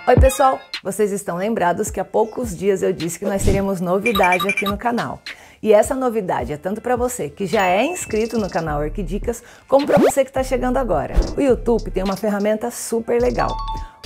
Oi pessoal, vocês estão lembrados que há poucos dias eu disse que nós teríamos novidade aqui no canal. E essa novidade é tanto para você que já é inscrito no canal Orquidicas, como para você que está chegando agora. O YouTube tem uma ferramenta super legal,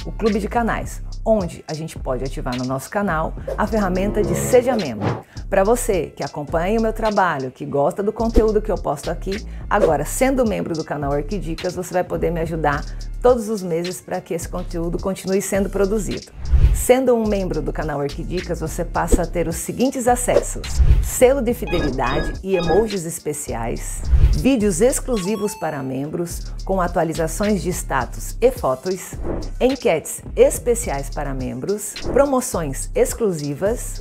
o Clube de Canais, onde a gente pode ativar no nosso canal a ferramenta de Seja Membro. Para você que acompanha o meu trabalho, que gosta do conteúdo que eu posto aqui, agora sendo membro do canal Orquidicas, você vai poder me ajudar todos os meses para que esse conteúdo continue sendo produzido. Sendo um membro do canal Orquidicas, você passa a ter os seguintes acessos: selo de fidelidade e emojis especiais, vídeos exclusivos para membros, com atualizações de status e fotos, enquetes especiais para membros, promoções exclusivas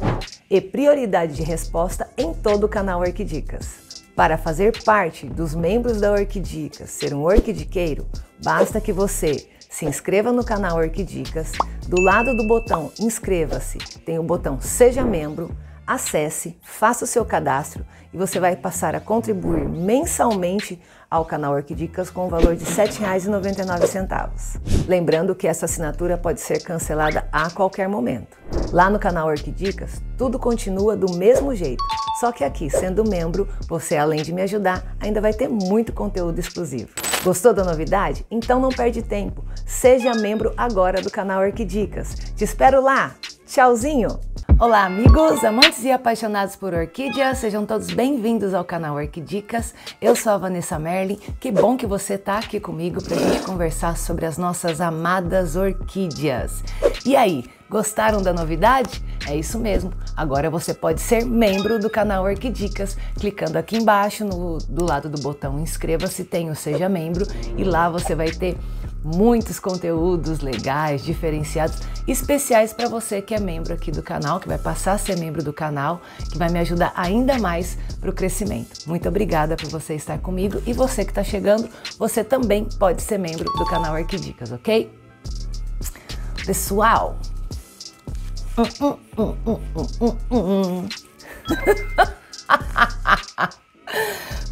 e prioridade de resposta em todo o canal Orquidicas. Para fazer parte dos membros da Orquidicas, ser um orquidiqueiro, basta que você se inscreva no canal Orquidicas. Do lado do botão Inscreva-se, tem o botão Seja Membro, acesse, faça o seu cadastro e você vai passar a contribuir mensalmente ao canal Orquidicas com o valor de R$ 7,99. Lembrando que essa assinatura pode ser cancelada a qualquer momento. Lá no canal Orquidicas, tudo continua do mesmo jeito, só que aqui, sendo membro, você, além de me ajudar, ainda vai ter muito conteúdo exclusivo. Gostou da novidade? Então não perde tempo. Seja membro agora do canal Orquidicas. Te espero lá. Tchauzinho! Olá amigos, amantes e apaixonados por orquídeas, sejam todos bem-vindos ao canal Orquidicas. Eu sou a Vanessa Merlin, que bom que você está aqui comigo para a gente conversar sobre as nossas amadas orquídeas. E aí, gostaram da novidade? É isso mesmo, agora você pode ser membro do canal Orquidicas, clicando aqui embaixo do lado do botão Inscreva-se, tem o Seja Membro e lá você vai ter muitos conteúdos legais, diferenciados, especiais para você que é membro aqui do canal, que vai passar a ser membro do canal, que vai me ajudar ainda mais para o crescimento. Muito obrigada por você estar comigo e você que está chegando, você também pode ser membro do canal Orquidicas, ok? Pessoal,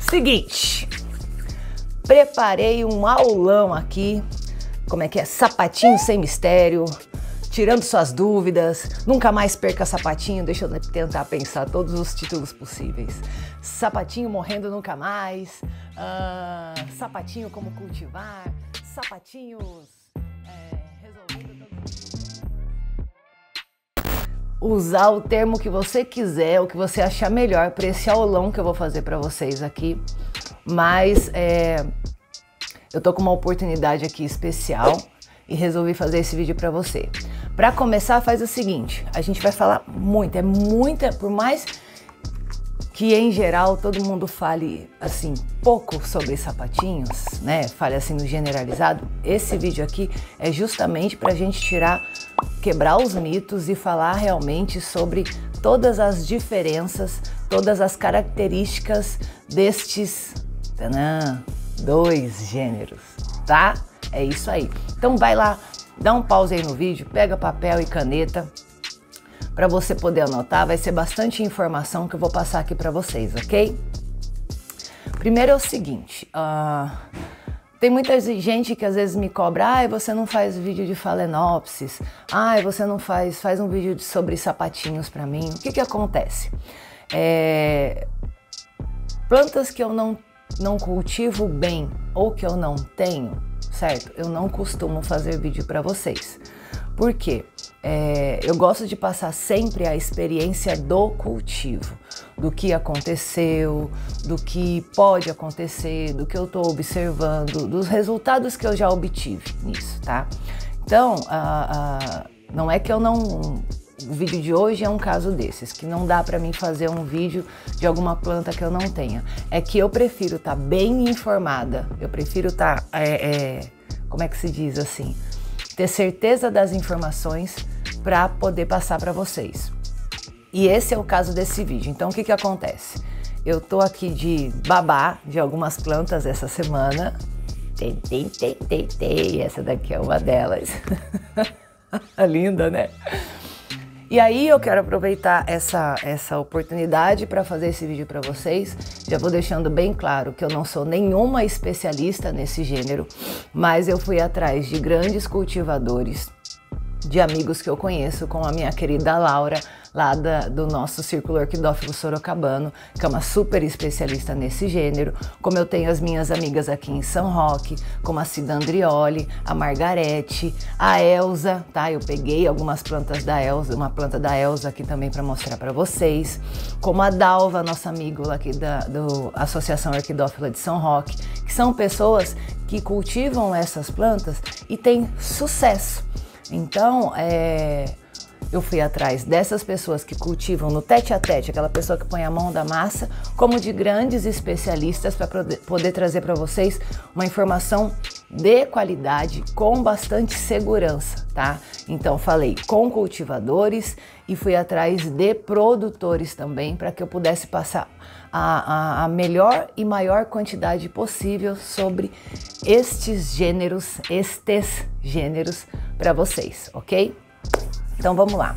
seguinte, preparei um aulão aqui, como é que é? Sapatinho sem mistério, tirando suas dúvidas, nunca mais perca sapatinho, deixa eu tentar pensar todos os títulos possíveis. Sapatinho morrendo nunca mais, sapatinho como cultivar, sapatinhos resolvendo todos. Usar o termo que você quiser, o que você achar melhor para esse aulão que eu vou fazer para vocês aqui, mas eu tô com uma oportunidade aqui especial e resolvi fazer esse vídeo para você. Para começar, faz o seguinte, a gente vai falar muita, por mais que em geral todo mundo fale assim pouco sobre sapatinhos, né? Fale assim no generalizado. Esse vídeo aqui é justamente para a gente quebrar os mitos e falar realmente sobre todas as diferenças, todas as características destes dois gêneros, tá? É isso aí. Então vai lá, dá um pause aí no vídeo, pega papel e caneta para você poder anotar. Vai ser bastante informação que eu vou passar aqui para vocês, ok? Primeiro é o seguinte, tem muita gente que às vezes me cobra, você não faz vídeo de Phalaenopsis, você não faz um vídeo sobre sapatinhos para mim. O que que acontece? Plantas que eu não cultivo bem ou que eu não tenho, certo? Eu não costumo fazer vídeo para vocês. Por quê? Eu gosto de passar sempre a experiência do cultivo, do que aconteceu, do que pode acontecer, do que eu estou observando, dos resultados que eu já obtive nisso, tá? Então, não é que eu não... O vídeo de hoje é um caso desses, que não dá para mim fazer um vídeo de alguma planta que eu não tenha. É que eu prefiro estar bem informada, eu prefiro estar, como é que se diz assim, ter certeza das informações para poder passar para vocês. E esse é o caso desse vídeo. Então o que que acontece? Eu tô aqui de babá de algumas plantas essa semana. Essa daqui é uma delas. Linda, né? E aí eu quero aproveitar essa oportunidade para fazer esse vídeo para vocês. Já vou deixando bem claro que eu não sou nenhuma especialista nesse gênero, mas eu fui atrás de grandes cultivadores de amigos que eu conheço, com a minha querida Laura, lá do nosso Círculo Orquidófilo Sorocabano, que é uma super especialista nesse gênero, como eu tenho as minhas amigas aqui em São Roque, como a Cida Andrioli, a Margarete, a Elza, tá? Eu peguei algumas plantas da Elza, uma planta da Elza aqui também para mostrar para vocês, como a Dalva, nossa amiga aqui da Associação Orquidófila de São Roque, que são pessoas que cultivam essas plantas e têm sucesso. Então, eu fui atrás dessas pessoas que cultivam no tete a tete, aquela pessoa que põe a mão da massa, como de grandes especialistas para poder trazer para vocês uma informação de qualidade com bastante segurança, tá? Então falei com cultivadores e fui atrás de produtores também para que eu pudesse passar a melhor e maior quantidade possível sobre estes gêneros para vocês, ok? Então vamos lá.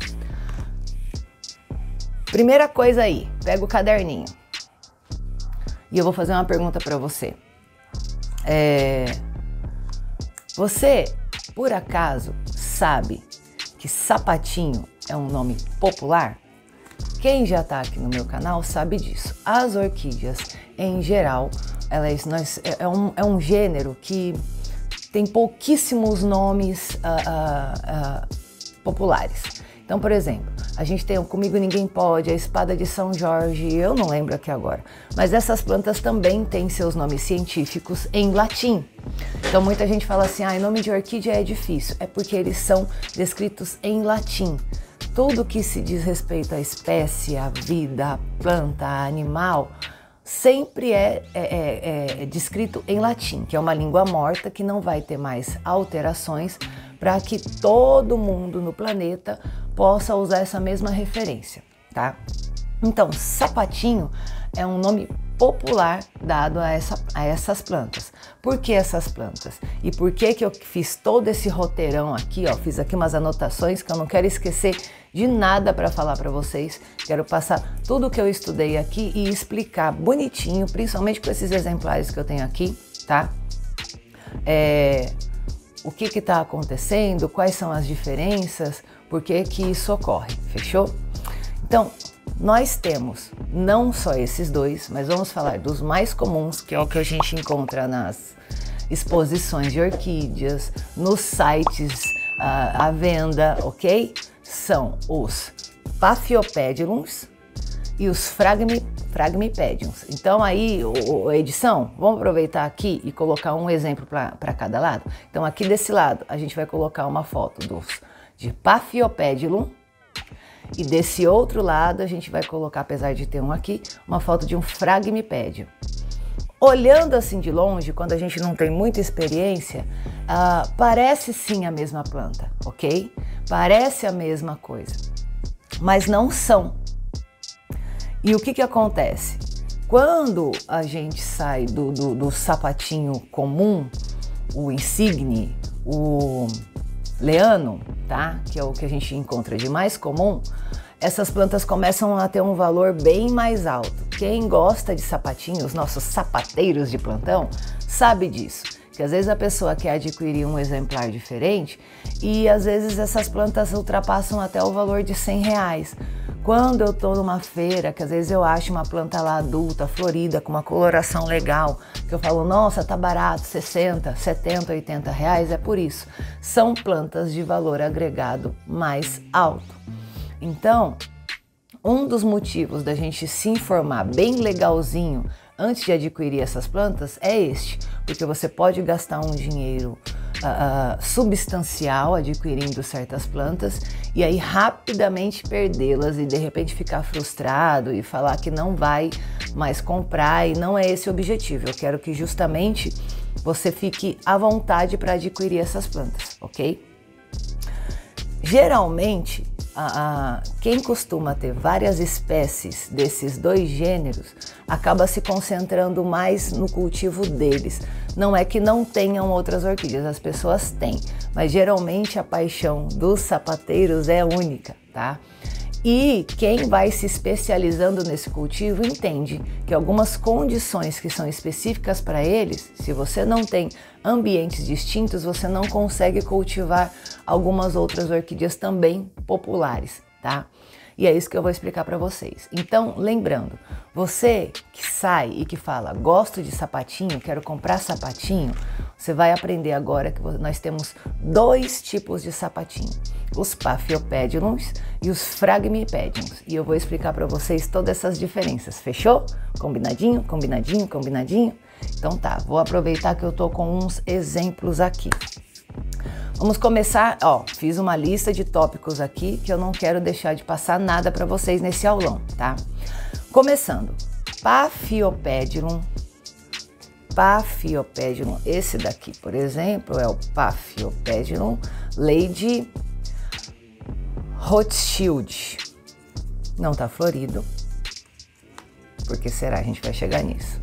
Primeira coisa aí, pega o caderninho e eu vou fazer uma pergunta para você. Você, por acaso, sabe que sapatinho é um nome popular? Quem já está aqui no meu canal sabe disso. As orquídeas, em geral, é um gênero que tem pouquíssimos nomes populares. Então, por exemplo, a gente tem o Comigo Ninguém Pode, a Espada de São Jorge, eu não lembro aqui agora, mas essas plantas também têm seus nomes científicos em latim. Então muita gente fala assim, nome de orquídea é difícil, é porque eles são descritos em latim. Tudo que se diz respeito à espécie, à vida, à planta, a animal, sempre é descrito em latim, que é uma língua morta que não vai ter mais alterações para que todo mundo no planeta possa usar essa mesma referência, tá? Então, sapatinho é um nome popular dado a essas plantas. Por que essas plantas? E por que eu fiz todo esse roteirão aqui, ó? Fiz aqui umas anotações que eu não quero esquecer de nada para falar para vocês. Quero passar tudo que eu estudei aqui e explicar bonitinho, principalmente com esses exemplares que eu tenho aqui, tá? O que está acontecendo, quais são as diferenças, por que isso ocorre, fechou? Então, nós temos não só esses dois, mas vamos falar dos mais comuns, que é o que a gente encontra nas exposições de orquídeas, nos sites à venda, ok? São os Paphiopedilums e os Phragmipediums. Então aí, edição, vamos aproveitar aqui e colocar um exemplo para cada lado. Então aqui desse lado a gente vai colocar uma foto de Paphiopedilum e desse outro lado a gente vai colocar, apesar de ter um aqui, uma foto de um Phragmipedium. Olhando assim de longe, quando a gente não tem muita experiência, parece sim a mesma planta, ok? Parece a mesma coisa, mas não são. E o que acontece? Quando a gente sai do sapatinho comum, o insigne, o leano, tá? Que é o que a gente encontra de mais comum, essas plantas começam a ter um valor bem mais alto. Quem gosta de sapatinho, os nossos sapateiros de plantão, sabe disso. Que às vezes a pessoa quer adquirir um exemplar diferente e às vezes essas plantas ultrapassam até o valor de R$100. Quando eu tô numa feira, que às vezes eu acho uma planta lá adulta, florida, com uma coloração legal, que eu falo, nossa, tá barato, 60, 70, 80 reais, é por isso. São plantas de valor agregado mais alto. Então, um dos motivos da gente se informar bem legalzinho antes de adquirir essas plantas é este, porque você pode gastar um dinheiro substancial adquirindo certas plantas e aí rapidamente perdê-las e de repente ficar frustrado e falar que não vai mais comprar, e não é esse o objetivo. Eu quero que justamente você fique à vontade para adquirir essas plantas, ok? Geralmente, quem costuma ter várias espécies desses dois gêneros acaba se concentrando mais no cultivo deles. Não é que não tenham outras orquídeas, as pessoas têm, mas geralmente a paixão dos sapateiros é única, tá? E quem vai se especializando nesse cultivo entende que algumas condições que são específicas para eles, se você não tem ambientes distintos, você não consegue cultivar algumas outras orquídeas também populares, tá? E é isso que eu vou explicar para vocês. Então, lembrando, você que sai e que fala, gosto de sapatinho, quero comprar sapatinho, você vai aprender agora que nós temos dois tipos de sapatinho, os Paphiopedilums e os Phragmipedilums. E eu vou explicar para vocês todas essas diferenças, fechou? Combinadinho? Combinadinho? Combinadinho? Então tá, vou aproveitar que eu tô com uns exemplos aqui. Vamos começar, ó, fiz uma lista de tópicos aqui que eu não quero deixar de passar nada para vocês nesse aulão, tá? Começando, Paphiopedilum, esse daqui, por exemplo, é o Paphiopedilum Lady Rothschild. Não tá florido, por que será? A gente vai chegar nisso.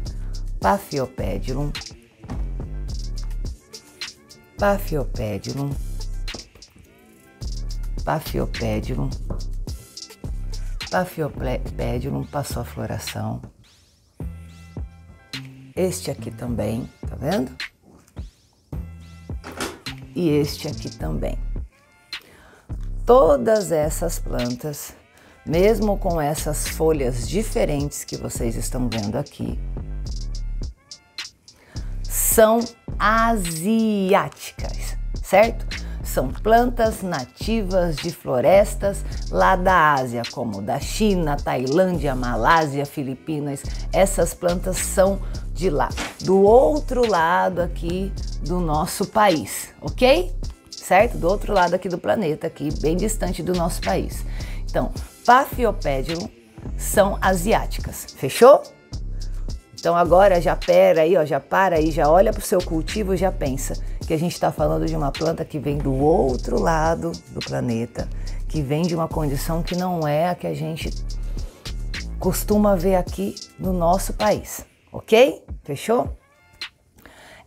Paphiopedilum, Paphiopedilum passou a floração. Este aqui também, tá vendo? E este aqui também. Todas essas plantas, mesmo com essas folhas diferentes que vocês estão vendo aqui, são asiáticas, certo? São plantas nativas de florestas lá da Ásia, como da China, Tailândia, Malásia, Filipinas. Essas plantas são de lá, do outro lado aqui do nosso país, ok? Certo? Do outro lado aqui do planeta, aqui bem distante do nosso país. Então, Paphiopedilum são asiáticas, fechou? Então agora já para aí, ó, já para aí, já olha para o seu cultivo e já pensa que a gente está falando de uma planta que vem do outro lado do planeta, que vem de uma condição que não é a que a gente costuma ver aqui no nosso país, ok? Fechou?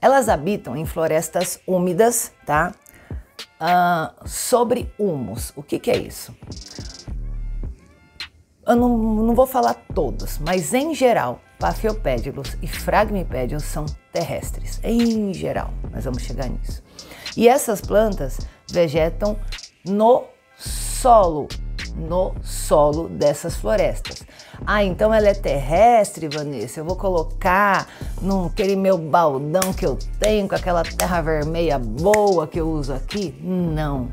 Elas habitam em florestas úmidas, tá? Sobre humus. O que é isso? Eu não vou falar todos, mas em geral, Paphiopedilus e Phragmipedilus são terrestres, em geral, nós vamos chegar nisso. E essas plantas vegetam no solo dessas florestas. Ah, então ela é terrestre, Vanessa, eu vou colocar naquele meu baldão que eu tenho, com aquela terra vermelha boa que eu uso aqui? Não,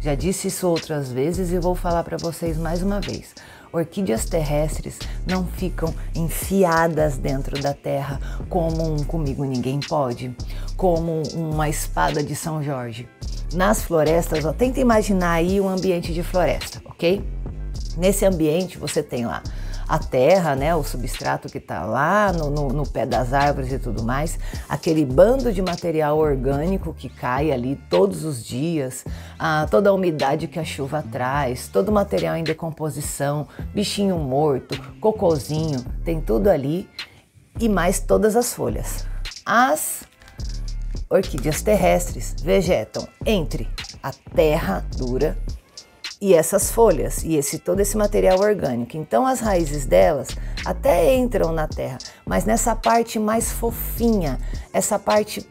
já disse isso outras vezes e vou falar para vocês mais uma vez. Orquídeas terrestres não ficam enfiadas dentro da terra como um Comigo Ninguém Pode, como uma espada de São Jorge. Nas florestas, ó, tenta imaginar aí um ambiente de floresta, ok? Nesse ambiente você tem lá a terra, né, o substrato que está lá no pé das árvores e tudo mais, aquele bando de material orgânico que cai ali todos os dias, toda a umidade que a chuva traz, todo o material em decomposição, bichinho morto, cocôzinho, tem tudo ali e mais todas as folhas. As orquídeas terrestres vegetam entre a terra dura e essas folhas e todo esse material orgânico. Então as raízes delas até entram na terra, mas nessa parte mais fofinha, essa parte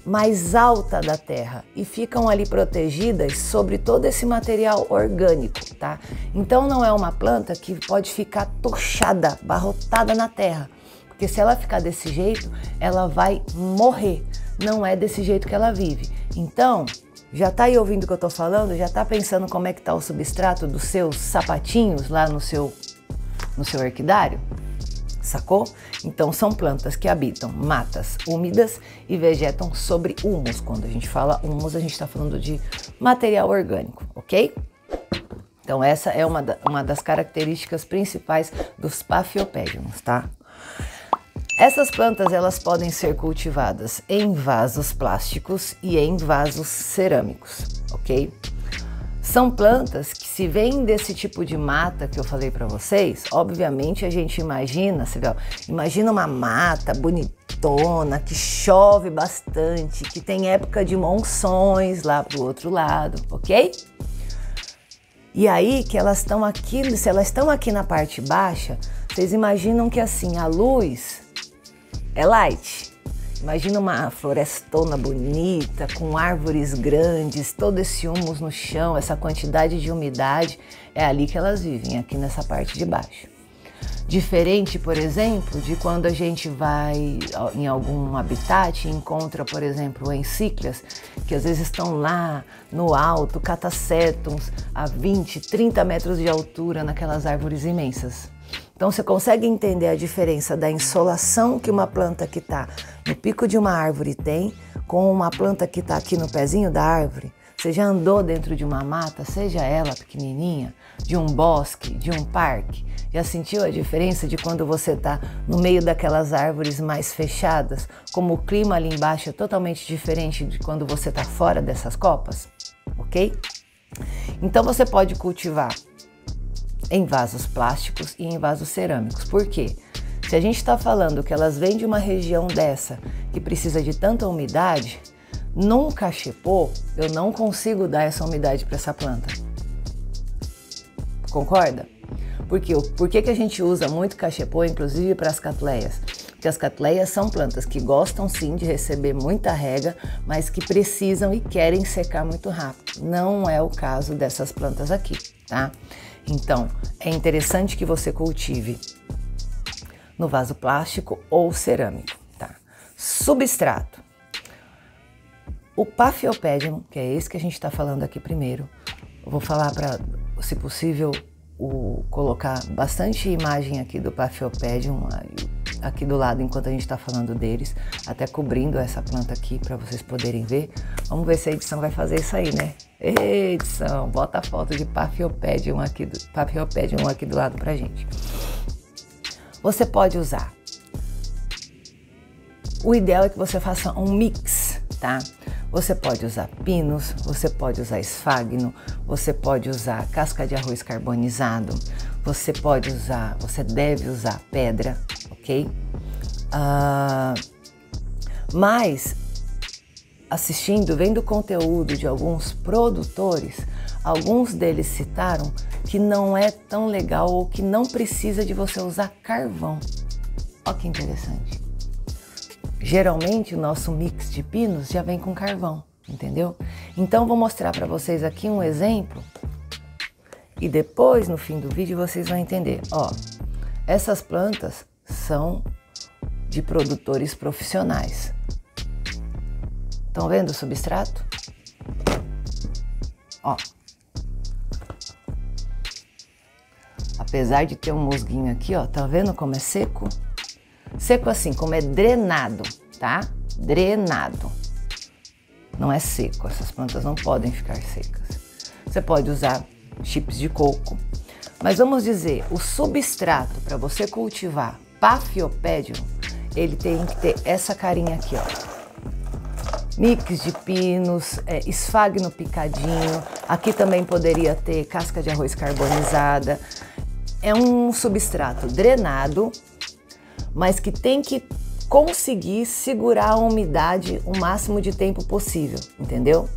mais alta da terra, e ficam ali protegidas sobre todo esse material orgânico, tá? Então não é uma planta que pode ficar tochada, barrotada na terra, porque se ela ficar desse jeito, ela vai morrer. Não é desse jeito que ela vive. Então, já tá aí ouvindo o que eu tô falando? Já tá pensando como é que tá o substrato dos seus sapatinhos lá no seu orquidário? Sacou? Então são plantas que habitam matas úmidas e vegetam sobre humus. Quando a gente fala humus, a gente está falando de material orgânico, ok? Então essa é uma das características principais dos Paphiopedilums, tá? Essas plantas elas podem ser cultivadas em vasos plásticos e em vasos cerâmicos, ok? São plantas que, se vêm desse tipo de mata que eu falei para vocês, obviamente a gente imagina, você vê, imagina uma mata bonitona, que chove bastante, que tem época de monções lá pro outro lado, ok? E aí que elas estão aqui, se elas estão aqui na parte baixa, vocês imaginam que assim, a luz é light. Imagina uma florestona bonita, com árvores grandes, todo esse humus no chão, essa quantidade de umidade, é ali que elas vivem, aqui nessa parte de baixo. Diferente, por exemplo, de quando a gente vai em algum habitat e encontra, por exemplo, encíclias, que às vezes estão lá no alto, catacétums, a 20, 30 metros de altura, naquelas árvores imensas. Então você consegue entender a diferença da insolação que uma planta que está no pico de uma árvore tem com uma planta que está aqui no pezinho da árvore? Você já andou dentro de uma mata, seja ela pequenininha, de um bosque, de um parque? Já sentiu a diferença de quando você está no meio daquelas árvores mais fechadas? Como o clima ali embaixo é totalmente diferente de quando você está fora dessas copas? Ok? Então você pode cultivar em vasos plásticos e em vasos cerâmicos. Por quê? Se a gente está falando que elas vêm de uma região dessa que precisa de tanta umidade, num cachepô eu não consigo dar essa umidade para essa planta. Concorda? Por que que a gente usa muito cachepô, inclusive para as catleias? Porque as catleias são plantas que gostam sim de receber muita rega, mas que precisam e querem secar muito rápido. Não é o caso dessas plantas aqui, tá? Então, é interessante que você cultive no vaso plástico ou cerâmico, tá? Substrato. O Paphiopedilum, que é esse que a gente está falando aqui primeiro, eu vou falar para, se possível, colocar bastante imagem aqui do Paphiopedilum aqui do lado enquanto a gente está falando deles, até cobrindo essa planta aqui para vocês poderem ver. Vamos ver se a edição vai fazer isso aí, né? Ei, edição, bota a foto de Paphiopedilum aqui do lado pra gente. Você pode usar. O ideal é que você faça um mix, tá? Você pode usar pinos, você pode usar esfagno, você pode usar casca de arroz carbonizado, você deve usar pedra, ok? Mas, vendo o conteúdo de alguns produtores, alguns deles citaram que não é tão legal ou que não precisa de você usar carvão. Olha que interessante. Geralmente o nosso mix de pinos já vem com carvão, entendeu? Então vou mostrar para vocês aqui um exemplo e depois no fim do vídeo vocês vão entender. Ó, essas plantas são de produtores profissionais. Estão vendo o substrato? Ó. Apesar de ter um musguinho aqui, ó, tá vendo como é seco? Seco assim, como é drenado, tá? Drenado. Não é seco, essas plantas não podem ficar secas. Você pode usar chips de coco, mas vamos dizer, o substrato para você cultivar Paphiopedilum, ele tem que ter essa carinha aqui, ó. Mix de pinos, esfagno picadinho, aqui também poderia ter casca de arroz carbonizada. É um substrato drenado, mas que tem que conseguir segurar a umidade o máximo de tempo possível, entendeu?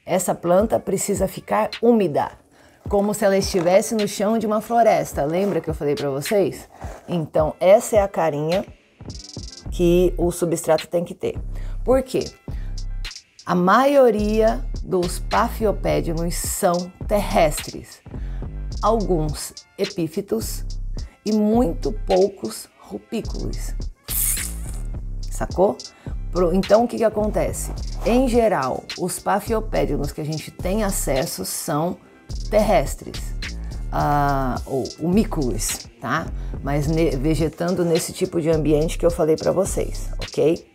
Essa planta precisa ficar úmida, como se ela estivesse no chão de uma floresta. Lembra que eu falei para vocês? Então, essa é a carinha que o substrato tem que ter. Por quê? A maioria dos Paphiopedilums são terrestres, alguns epífitos e muito poucos rupículos. Sacou? Então o que acontece? Em geral, os Paphiopedilums que a gente tem acesso são terrestres, ou humícolos, tá? Mas vegetando nesse tipo de ambiente que eu falei para vocês, ok?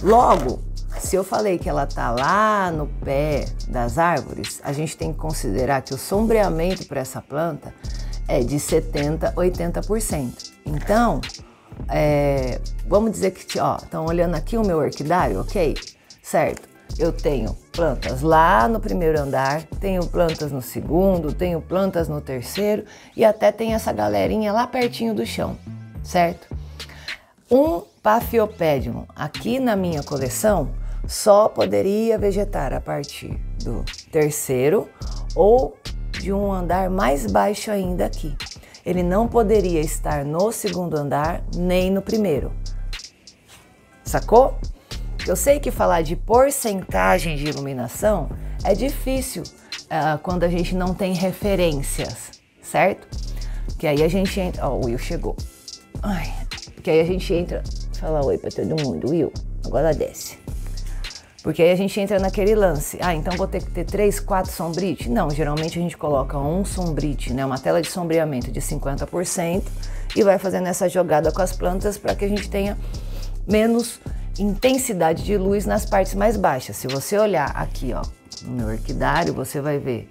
Logo, se eu falei que ela tá lá no pé das árvores, a gente tem que considerar que o sombreamento para essa planta é de 70% a 80%. Então, vamos dizer que, ó, estão olhando aqui o meu orquidário, ok? Certo, eu tenho plantas lá no primeiro andar, tenho plantas no segundo, tenho plantas no terceiro e até tem essa galerinha lá pertinho do chão, certo? Um Paphiopedilum aqui na minha coleção só poderia vegetar a partir do terceiro ou de um andar mais baixo ainda aqui. Ele não poderia estar no segundo andar nem no primeiro. Sacou? Eu sei que falar de porcentagem de iluminação é difícil quando a gente não tem referências, certo? Que aí a gente entra... Ó, o Will chegou. Ai, porque aí a gente entra... Fala oi pra todo mundo, Will. Agora desce. Porque aí a gente entra naquele lance. Ah, então vou ter que ter 3, 4 sombrite? Não, geralmente a gente coloca um sombrite, né? Uma tela de sombreamento de 50% e vai fazendo essa jogada com as plantas para que a gente tenha menos intensidade de luz nas partes mais baixas. Se você olhar aqui, ó, no meu orquidário, você vai ver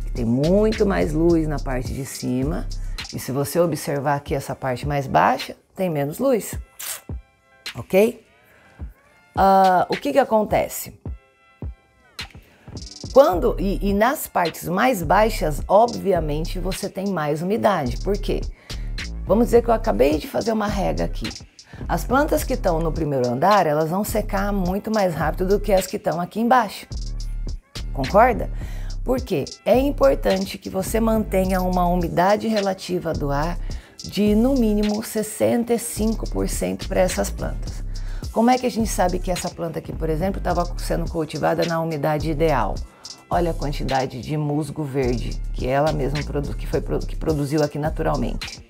que tem muito mais luz na parte de cima. E se você observar aqui essa parte mais baixa, tem menos luz. Ok? O que acontece? Quando e nas partes mais baixas, obviamente, você tem mais umidade. Por quê? Vamos dizer que eu acabei de fazer uma rega aqui. As plantas que estão no primeiro andar, elas vão secar muito mais rápido do que as que estão aqui embaixo. Concorda? Porque é importante que você mantenha uma umidade relativa do ar de no mínimo 65% para essas plantas. Como é que a gente sabe que essa planta aqui, por exemplo, estava sendo cultivada na umidade ideal? Olha a quantidade de musgo verde que ela mesma que produziu aqui naturalmente.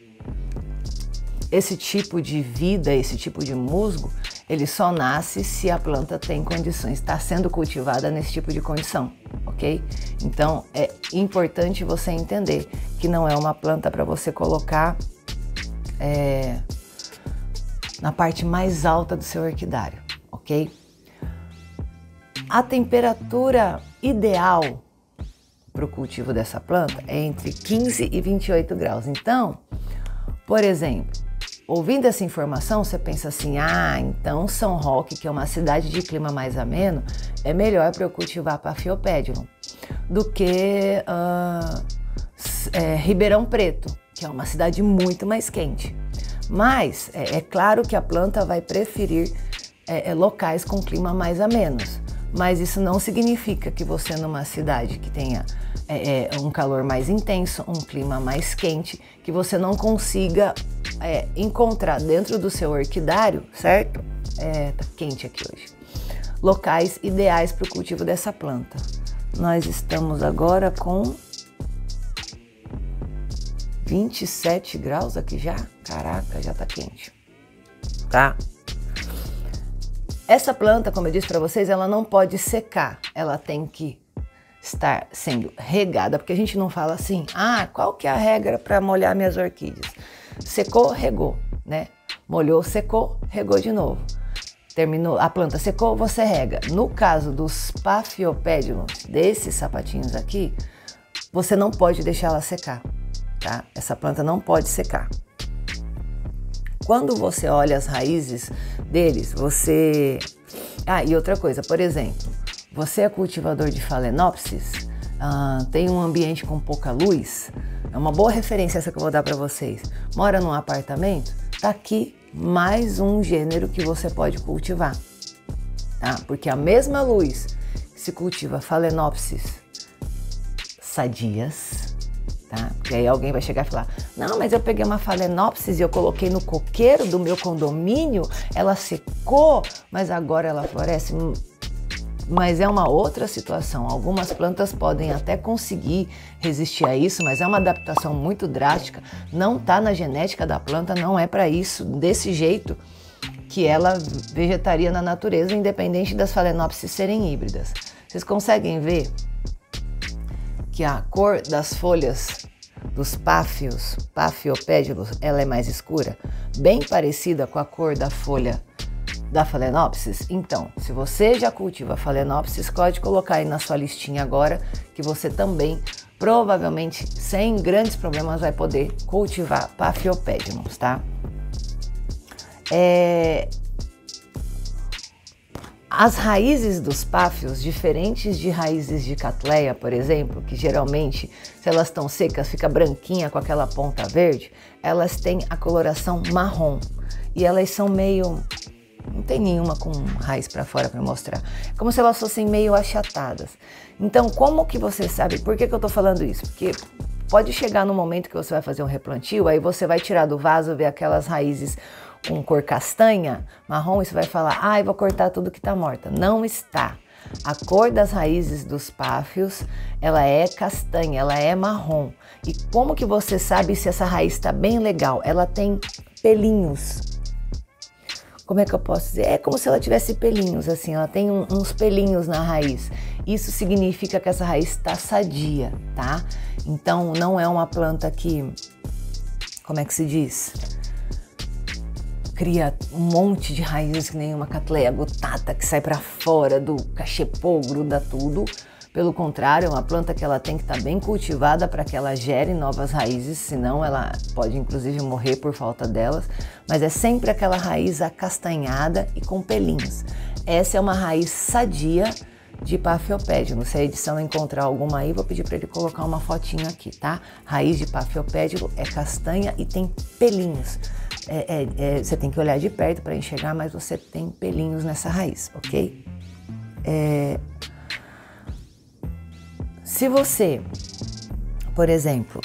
Esse tipo de vida, esse tipo de musgo, ele só nasce se a planta tem condições, está sendo cultivada nesse tipo de condição, ok? Então é importante você entender que não é uma planta para você colocar na parte mais alta do seu orquidário, ok? A temperatura ideal para o cultivo dessa planta é entre 15 e 28 graus. Então, por exemplo, ouvindo essa informação, você pensa assim, então São Roque, que é uma cidade de clima mais ameno, é melhor para eu cultivar Paphiopedilum do que Ribeirão Preto, que é uma cidade muito mais quente. Mas é claro que a planta vai preferir locais com clima mais amenos. Mas isso não significa que você numa cidade que tenha um calor mais intenso, um clima mais quente, que você não consiga encontrar dentro do seu orquidário, certo? Tá quente aqui hoje. Locais ideais para o cultivo dessa planta. Nós estamos agora com 27 graus aqui já? Caraca, já tá quente. Tá? Essa planta, como eu disse para vocês, ela não pode secar. Ela tem que estar sendo regada, porque a gente não fala assim, qual que é a regra para molhar minhas orquídeas? Secou, regou, né? Molhou, secou, regou de novo. Terminou, a planta secou, você rega. No caso dos Paphiopedilums, desses sapatinhos aqui, você não pode deixar ela secar, tá? Essa planta não pode secar. Quando você olha as raízes deles, você... e outra coisa, por exemplo, você é cultivador de Phalaenopsis, tem um ambiente com pouca luz, é uma boa referência essa que eu vou dar para vocês. Mora num apartamento, tá aqui mais um gênero que você pode cultivar, tá? Porque a mesma luz que se cultiva Phalaenopsis sadias, tá? Porque aí alguém vai chegar e falar, não, mas eu peguei uma Phalaenopsis e eu coloquei no coqueiro do meu condomínio, ela secou, mas agora ela floresce. Mas é uma outra situação. Algumas plantas podem até conseguir resistir a isso, mas é uma adaptação muito drástica. Não está na genética da planta, não é para isso, desse jeito que ela vegetaria na natureza, independente das Phalaenopsis serem híbridas. Vocês conseguem ver que a cor das folhas dos Paphiopedilum, ela é mais escura, bem parecida com a cor da folha da Phalaenopsis? Então, se você já cultiva Phalaenopsis, pode colocar aí na sua listinha agora, que você também, provavelmente, sem grandes problemas, vai poder cultivar Paphiopedilums, tá? As raízes dos páfios, diferentes de raízes de Cattleya, por exemplo, que geralmente, se elas estão secas, fica branquinha com aquela ponta verde, elas têm a coloração marrom. E elas são meio Não tem nenhuma com raiz para fora para mostrar. É como se elas fossem meio achatadas. Então, como que você sabe? Por que eu tô falando isso? Porque pode chegar no momento que você vai fazer um replantio, aí você vai tirar do vaso, ver aquelas raízes com cor castanha, marrom, e você vai falar, ai, vou cortar tudo que tá morta. Não está. A cor das raízes dos páfios, ela é castanha, ela é marrom. E como que você sabe se essa raiz está bem legal? Ela tem pelinhos. Como é que eu posso dizer? É como se ela tivesse pelinhos, assim, ela tem uns pelinhos na raiz. Isso significa que essa raiz está sadia, tá? Então, não é uma planta que, como é que se diz? Cria um monte de raízes que nem uma Cattleya gutata que sai para fora do cachepô, gruda tudo. Pelo contrário, é uma planta que ela tem que estar bem cultivada para que ela gere novas raízes, senão ela pode inclusive morrer por falta delas. Mas é sempre aquela raiz acastanhada e com pelinhos. Essa é uma raiz sadia de Paphiopedilum. Se a edição encontrar alguma aí, vou pedir para ele colocar uma fotinho aqui, tá? Raiz de Paphiopedilum é castanha e tem pelinhos. Você tem que olhar de perto para enxergar, mas você tem pelinhos nessa raiz, ok? Se você, por exemplo,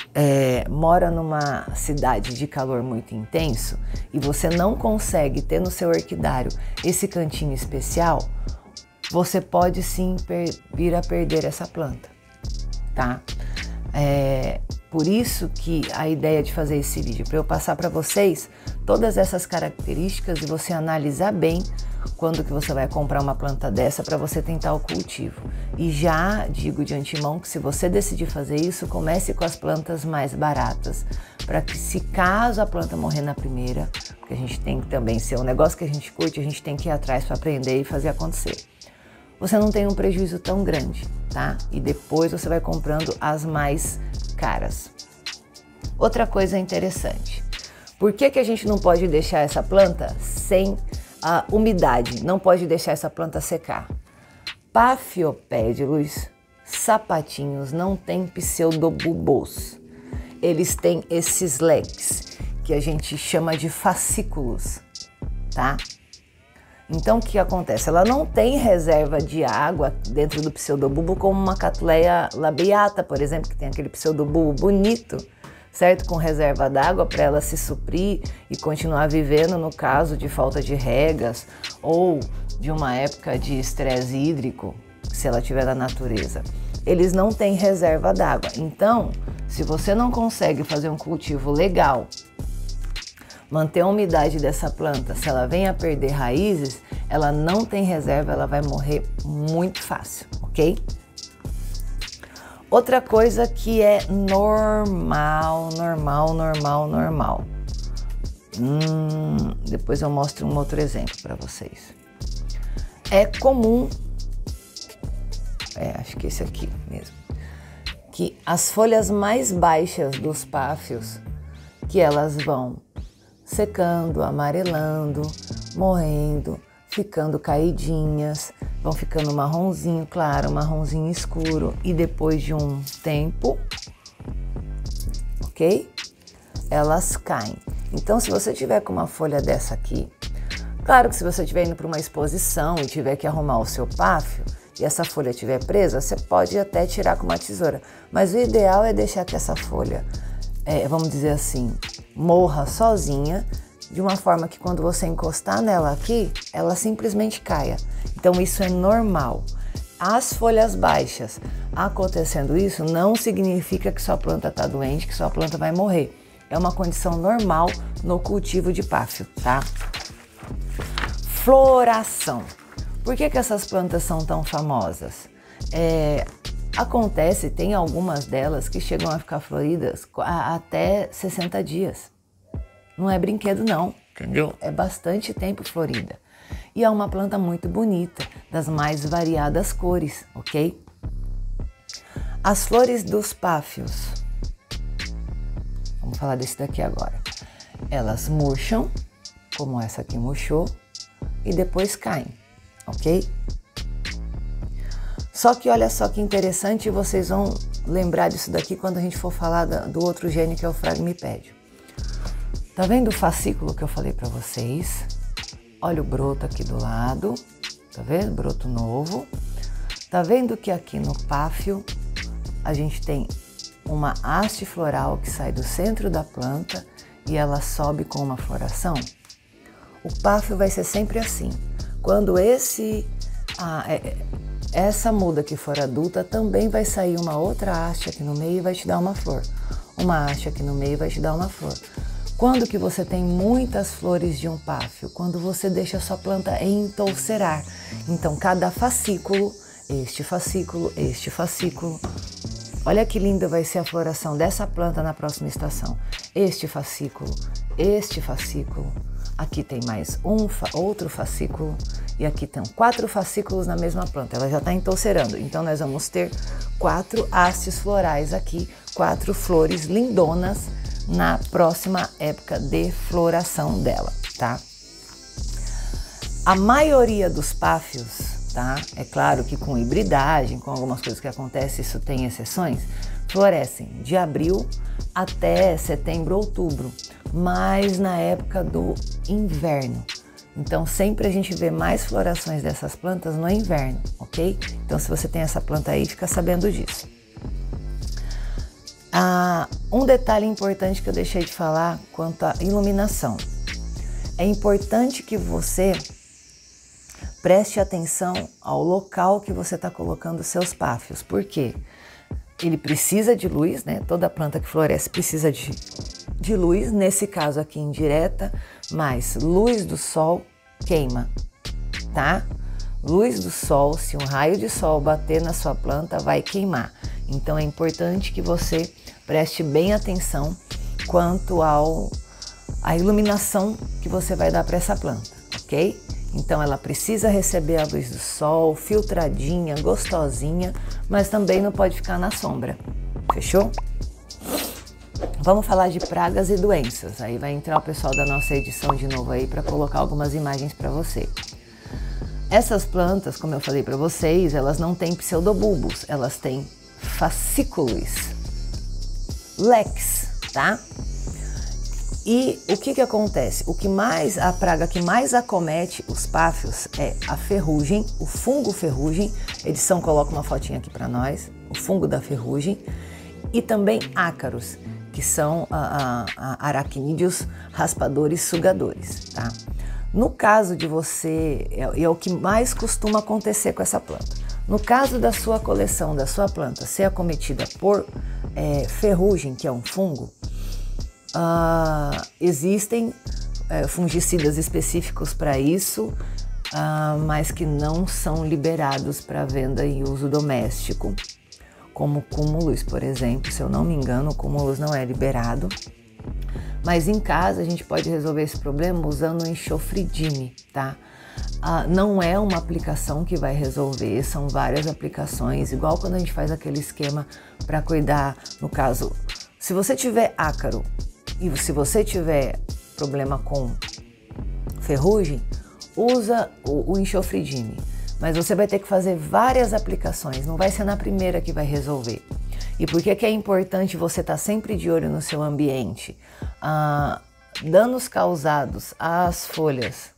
mora numa cidade de calor muito intenso e você não consegue ter no seu orquidário esse cantinho especial, você pode sim vir a perder essa planta, tá? Por isso que a ideia de fazer esse vídeo, para eu passar para vocês todas essas características e você analisar bem quando que você vai comprar uma planta dessa para você tentar o cultivo. E já digo de antemão que se você decidir fazer isso, comece com as plantas mais baratas, para que se caso a planta morrer na primeira, porque a gente tem que também ser um negócio que a gente curte, a gente tem que ir atrás para aprender e fazer acontecer. Você não tem um prejuízo tão grande, tá? E depois você vai comprando as mais caras. Outra coisa interessante, por que que a gente não pode deixar essa planta sem a umidade? Não pode deixar essa planta secar. Paphiopedilus sapatinhos não tem pseudobulbos. Eles têm esses leques, que a gente chama de fascículos, tá? Então, o que acontece? Ela não tem reserva de água dentro do pseudobulbo como uma Cattleya labiata, por exemplo, que tem aquele pseudobulbo bonito, certo? Com reserva d'água para ela se suprir e continuar vivendo no caso de falta de regas ou de uma época de estresse hídrico, se ela estiver na natureza. Eles não têm reserva d'água. Então, se você não consegue fazer um cultivo legal, manter a umidade dessa planta, se ela vem a perder raízes, ela não tem reserva, ela vai morrer muito fácil, ok? Outra coisa que é normal. Depois eu mostro um outro exemplo para vocês. É comum, acho que esse aqui mesmo, que as folhas mais baixas dos páfios, que elas vão secando, amarelando, morrendo, ficando caidinhas, vão ficando marronzinho claro, marronzinho escuro e depois de um tempo, ok? Elas caem. Então, se você tiver com uma folha dessa aqui, claro que se você estiver indo para uma exposição e tiver que arrumar o seu páfio e essa folha estiver presa, você pode até tirar com uma tesoura, mas o ideal é deixar que essa folha, vamos dizer assim, morra sozinha, de uma forma que quando você encostar nela aqui, ela simplesmente caia. Então isso é normal. As folhas baixas acontecendo isso não significa que sua planta está doente, que sua planta vai morrer. É uma condição normal no cultivo de páfio, tá? Floração. Por que que essas plantas são tão famosas? Acontece, tem algumas delas que chegam a ficar floridas até 60 dias. Não é brinquedo não, entendeu? É bastante tempo florida. E é uma planta muito bonita, das mais variadas cores, ok? As flores dos páfios, vamos falar desse daqui agora. Elas murcham, como essa aqui murchou, e depois caem, ok? Só que olha só que interessante, vocês vão lembrar disso daqui quando a gente for falar do outro gênio que é o Phragmipedium. Tá vendo o fascículo que eu falei para vocês? Olha o broto aqui do lado, tá vendo? Broto novo. Tá vendo que aqui no páfio a gente tem uma haste floral que sai do centro da planta e ela sobe com uma floração? O páfio vai ser sempre assim. Quando essa muda que for adulta, também vai sair uma outra haste aqui no meio e vai te dar uma flor. Uma haste aqui no meio vai te dar uma flor. Quando que você tem muitas flores de um páfio? Quando você deixa a sua planta entolcerar. Então, cada fascículo, este fascículo, este fascículo. Olha que linda vai ser a floração dessa planta na próxima estação. Este fascículo, este fascículo. Aqui tem mais outro fascículo e aqui tem 4 fascículos na mesma planta. Ela já está entolcerando. Então, nós vamos ter 4 hastes florais aqui, 4 flores lindonas na próxima época de floração dela, tá? A maioria dos páfios, tá? É claro que com hibridagem, com algumas coisas que acontecem, isso tem exceções, florescem de abril até setembro, outubro, mas na época do inverno. Então sempre a gente vê mais florações dessas plantas no inverno, ok? Então se você tem essa planta aí, fica sabendo disso. Um detalhe importante que eu deixei de falar quanto à iluminação. É importante que você preste atenção ao local que você está colocando seus páfios. Por quê? Ele precisa de luz, né? Toda planta que floresce precisa de luz, nesse caso aqui indireta, mas luz do sol queima, tá? Luz do sol, se um raio de sol bater na sua planta, vai queimar. Então é importante que você preste bem atenção quanto à iluminação que você vai dar para essa planta, ok? Então ela precisa receber a luz do sol, filtradinha, gostosinha, mas também não pode ficar na sombra, fechou? Vamos falar de pragas e doenças. Aí vai entrar o pessoal da nossa edição de novo aí para colocar algumas imagens para você. Essas plantas, como eu falei para vocês, elas não têm pseudobulbos, elas têm fascículos, leques, tá? E o que acontece? A praga que mais acomete os páfios é a ferrugem, o fungo ferrugem. A edição coloca uma fotinha aqui para nós, o fungo da ferrugem, e também ácaros, que são aracnídeos raspadores sugadores, tá? No caso de você, é o que mais costuma acontecer com essa planta. No caso da sua coleção, da sua planta ser acometida por ferrugem, que é um fungo, existem fungicidas específicos para isso, mas que não são liberados para venda e uso doméstico, como cúmulus, por exemplo. Se eu não me engano, o cúmulus não é liberado. Mas em casa a gente pode resolver esse problema usando o enxofridine, tá? Não é uma aplicação que vai resolver, são várias aplicações, igual quando a gente faz aquele esquema para cuidar, no caso, se você tiver ácaro e se você tiver problema com ferrugem, usa o enxofridine, mas você vai ter que fazer várias aplicações, não vai ser na primeira que vai resolver. E por que é importante você estar sempre de olho no seu ambiente? Danos causados às folhas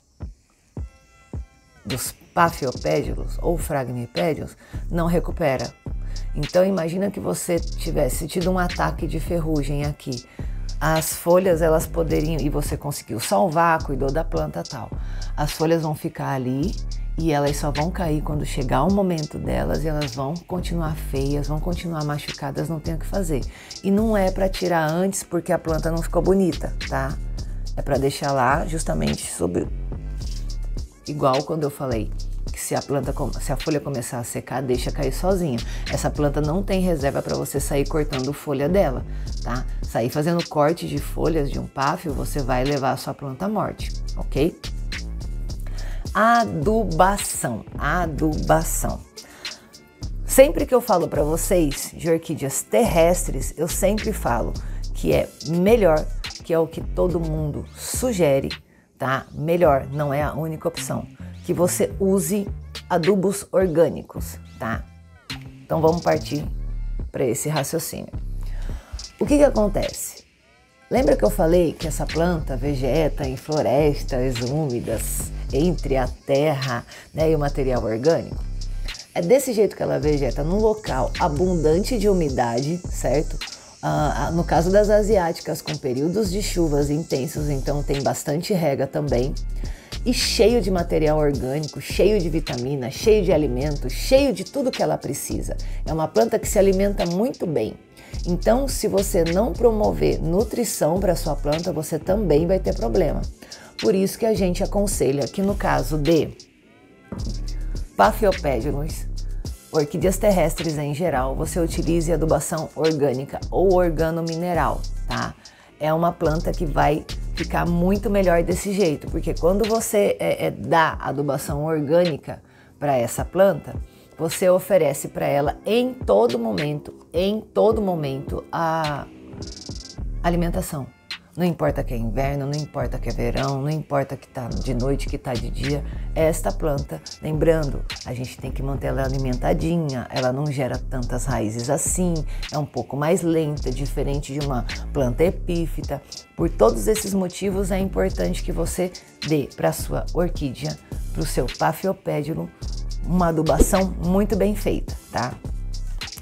dos pafiopédilos ou fragnipédios não recupera. Então imagina que você tivesse tido um ataque de ferrugem aqui. As folhas, elas poderiam, e você conseguiu salvar, cuidou da planta tal. As folhas vão ficar ali e elas só vão cair quando chegar o momento delas, e elas vão continuar feias, vão continuar machucadas, não tem o que fazer. E não é para tirar antes porque a planta não ficou bonita, tá? É para deixar lá justamente sobre... Igual quando eu falei que se a folha começar a secar, deixa cair sozinha. Essa planta não tem reserva para você sair cortando folha dela, tá? Sair fazendo corte de folhas de um páfio, você vai levar a sua planta à morte, ok? Adubação. Sempre que eu falo para vocês de orquídeas terrestres, eu sempre falo que é melhor, que é o que todo mundo sugere, tá? Melhor, não é a única opção, que você use adubos orgânicos, tá? Então vamos partir para esse raciocínio. O que acontece? Lembra que eu falei que essa planta vegeta em florestas úmidas? entre a terra, né, e o material orgânico. É desse jeito que ela vegeta, num local abundante de umidade, certo? No caso das asiáticas, com períodos de chuvas intensos, então tem bastante rega também. E cheio de material orgânico, cheio de vitamina, cheio de alimento, cheio de tudo que ela precisa. É uma planta que se alimenta muito bem. Então, se você não promover nutrição para sua planta, você também vai ter problema. Por isso que a gente aconselha que no caso de Paphiopedilums, orquídeas terrestres em geral, você utilize adubação orgânica ou organomineral, tá? É uma planta que vai ficar muito melhor desse jeito, porque quando você dá adubação orgânica para essa planta, você oferece para ela em todo momento a alimentação. Não importa que é inverno, não importa que é verão, não importa que tá de noite, que tá de dia, esta planta, lembrando, a gente tem que manter ela alimentadinha, ela não gera tantas raízes assim, é um pouco mais lenta, diferente de uma planta epífita. Por todos esses motivos é importante que você dê para a sua orquídea, para o seu Paphiopedilum, uma adubação muito bem feita, tá?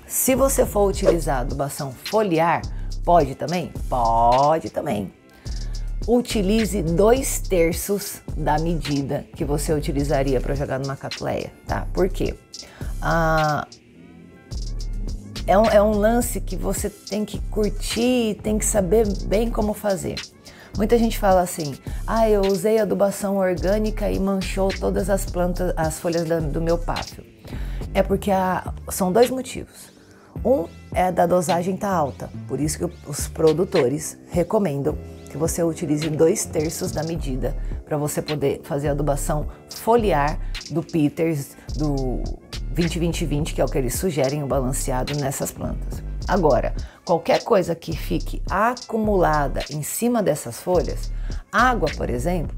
Se você for utilizar adubação foliar, pode também? Pode também. Utilize 2/3 da medida que você utilizaria para jogar numa catleia, tá? Por quê? É um lance que você tem que curtir, tem que saber bem como fazer. Muita gente fala assim, eu usei adubação orgânica e manchou todas as plantas, as folhas do meu pátio. É porque são 2 motivos. Um é da dosagem tá alta, por isso que os produtores recomendam que você utilize 2/3 da medida para você poder fazer a adubação foliar do Peters, do 20-20-20, que é o que eles sugerem, o balanceado nessas plantas. Agora, qualquer coisa que fique acumulada em cima dessas folhas, água, por exemplo,